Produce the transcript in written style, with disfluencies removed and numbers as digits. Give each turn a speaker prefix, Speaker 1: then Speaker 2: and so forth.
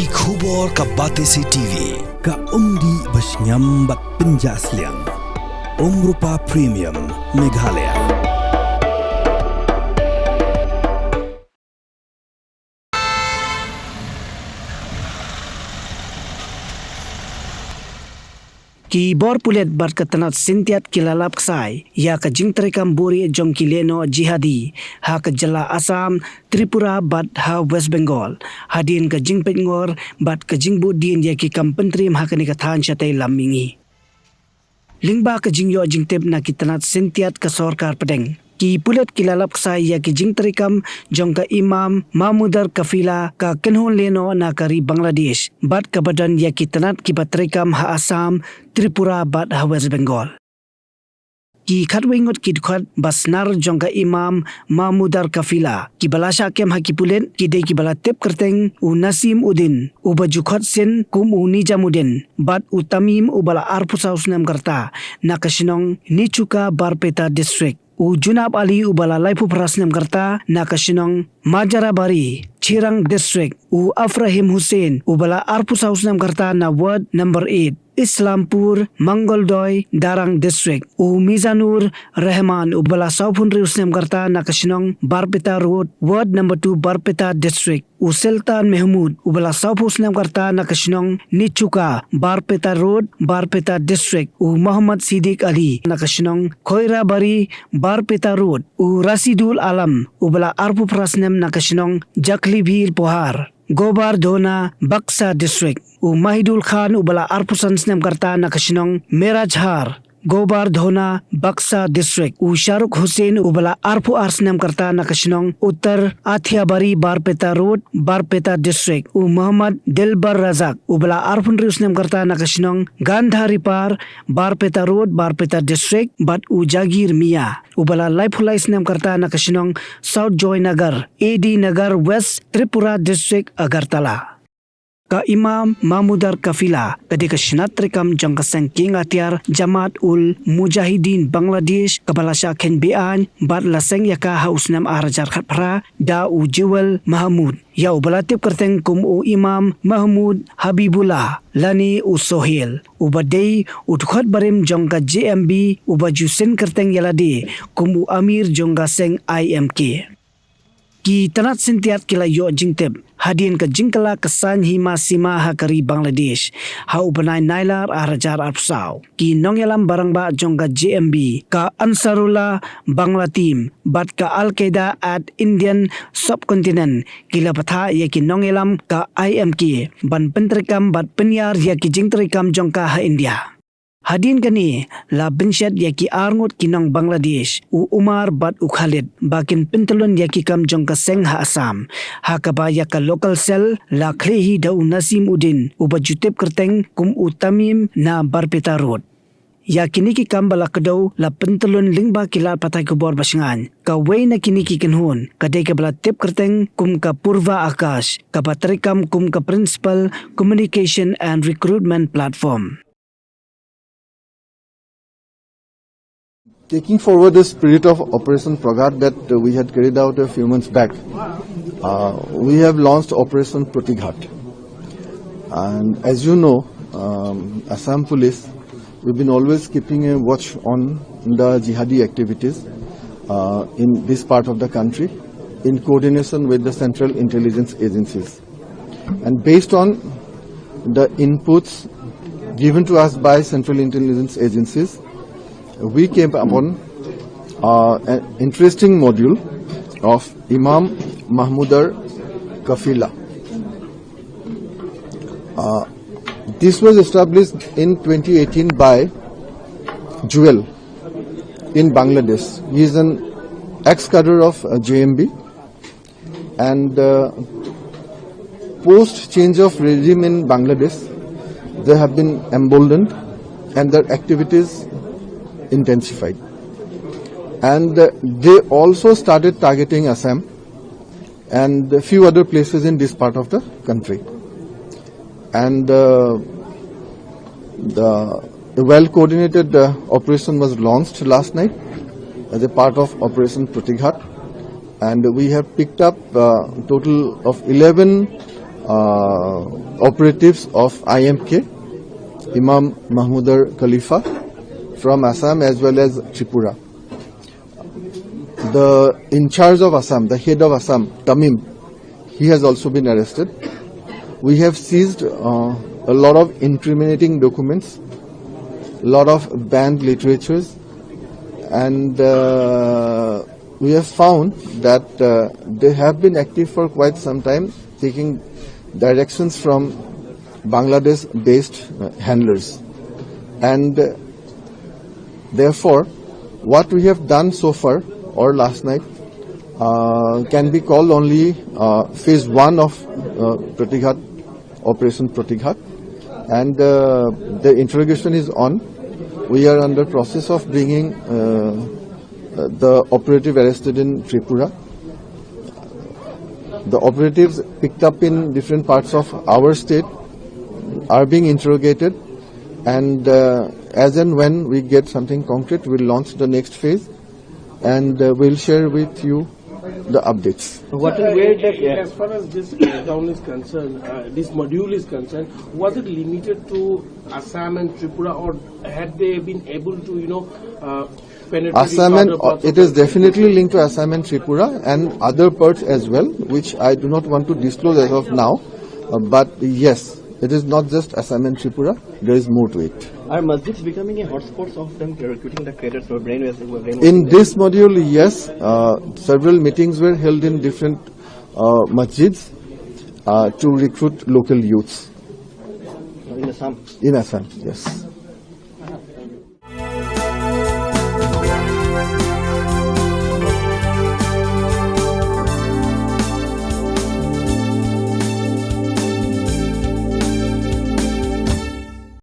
Speaker 1: Ki khubor ka Batesi TV
Speaker 2: ka umdi basnyambak penjaslian Rupa Premium Meghalaya.
Speaker 3: Ki bor pulet bat ketanat sintiat kilalap ksai ya ka jingtrekam buri jong kileno jihadi ha ka jala Assam Tripura bat ha West Bengal hadin ka jingpet ngor bat ka jingbu din ya ki kampentrim ha ka ni kathan chatai lamingi lingba ka jingyo jingtep na kitanat sintiat ka sarkar pedeng ki pulet kilalap ksai ya ki jingtrekam jong ka Imam Mahmudar Kafila ka kenhon leno na kari Bangladesh bat ka badan ya ki tanat ki batrekam ha Assam Tripura bat ha West Bengal ki khatwingot ki dukhat basnar jong ka Imam Mahmudar Kafila ki balasha kem ha ki pulet ki de ki balatep kerteng u Nasim Udin u bajukhat sen kum u Nijamuddin bat u Tamim u bala arpusausnam karta na kasinong Nichuka Barpeta district u Junab Ali u bala laipu prasnam karta na kasinong Majarabari Chirang district u Afrahim Hussein u bala arpusausnam karta na ward number 8 Islampur Mangoldoi Darang district u Mizanur Rahman u bala Saupun Riusnam karta na kasinong Barpeta road ward number 2 Barpeta district u Sultan Mahmud u bala Saupusnam karta na kasinong Nichuka Barpeta road Barpeta district u Muhammad Siddiq Ali na kasinong Khoira Bari Barpeta road u Rasidul Alam u bala arpu prasnam na kasinong Jaklibhir Pohar Gobar Dhona Baksa district u Mahidul Khan u bala arpusan snam karta na kasinong Merajhar Gobar Dhona Baksa district u Shahrukh Hussain u bala arpu arsnam karta na kasinong Uttar Athiabari Barpeta road Barpeta district u Muhammad Dilbar Razak u bala arpun riusnam karta na kasinong Gandhari Par Barpeta road Barpeta district bat u Jagir Mia u bala Laifulai snam karta na kasinong South Joy Nagar AD Nagar West Tripura district Agartala ka Imam Mahmudar Kafila kadika sinatrikam jang kasang king atiar Jamaat ul Mujahidin Bangladesh kabalasya kenbean bat laseng yaka hausnam arajar khatpra da u Jewel Mahmud ya ubalatip kerteng kum u Imam Mahmud Habibullah lani u Sohil ubadei u dukhat barim jong ka JMB ubajusen kerteng yalade kum u Amir jong ka seng IMK ki tanat sintiat kila yo jingtep hadin ka jingkala kesan hima sima hakari Bangladesh ha ubanai nailar arajar arpsau ki nongyalam barang ba jong ka JMB ka Ansarullah Bangla team bat ka Al-Qaeda at Indian subcontinent kila patha ya ki nongyalam ka IMK ban pentrikam bat penyar ya ki jingtrikam jong ka ha India hadin kani la binshat yaki arngot kinong Bangladesh u Umar bat u Khalid bakin pentelon yaki kam jong ka seng ha Assam ha kabaya ka local cell la khlehi da u Nasim Udin u bajutep kerteng kum u Tamim na Barpeta road yakini ki kam bala kedau la pentelon lingba kilat patai kubor basingan ka wei na kini ki kenhon kadai ka bala tep kerteng kum ka Purva Akash ka patrikam kum ka principal communication and recruitment platform.
Speaker 4: Taking forward the spirit of Operation Pragat that we had carried out a few months back, we have launched Operation Pratighat. And as you know, Assam Police, we've been always keeping a watch on the jihadi activities in this part of the country in coordination with the central intelligence agencies. And based on the inputs given to us by central intelligence agencies, we came upon an interesting module of Imam Mahmudar Kafila. This was established in 2018 by Jewel in Bangladesh. He is an ex-cadre of JMB and post change of regime in Bangladesh, they have been emboldened and their activities intensified, and they also started targeting Assam and a few other places in this part of the country. And the well-coordinated operation was launched last night as a part of Operation Pratighat, and we have picked up a total of 11 operatives of IMK, Imam Mahmudar Khalifa from Assam as well as Tripura. The in charge of Assam, the head of Assam, Tamim, he has also been arrested. We have seized a lot of incriminating documents, a lot of banned literatures, and we have found that they have been active for quite some time, taking directions from Bangladesh-based handlers. And therefore, what we have done so far, or last night, can be called only phase 1 of Pratighat, Operation Pratighat. And the interrogation is on. We are under process of bringing the operative arrested in Tripura. The operatives picked up in different parts of our state are being interrogated, and as and when we get something concrete, we'll launch the next phase, and we'll share with you the updates.
Speaker 5: As far as this town is concerned, this module is concerned, was it limited to Assam and Tripura, or had they been able to, penetrate
Speaker 4: Assam and
Speaker 5: other parts
Speaker 4: it is definitely linked to Assam and Tripura and other parts as well, which I do not want to disclose as of now. But yes, it is not just Assam and Tripura. There is more to it.
Speaker 6: Are masjids becoming a hotspot of them recruiting the cadets for brainwashing?
Speaker 4: In this module, yes, several meetings were held in different masjids to recruit local youths.
Speaker 6: In Assam?
Speaker 4: In Assam, yes.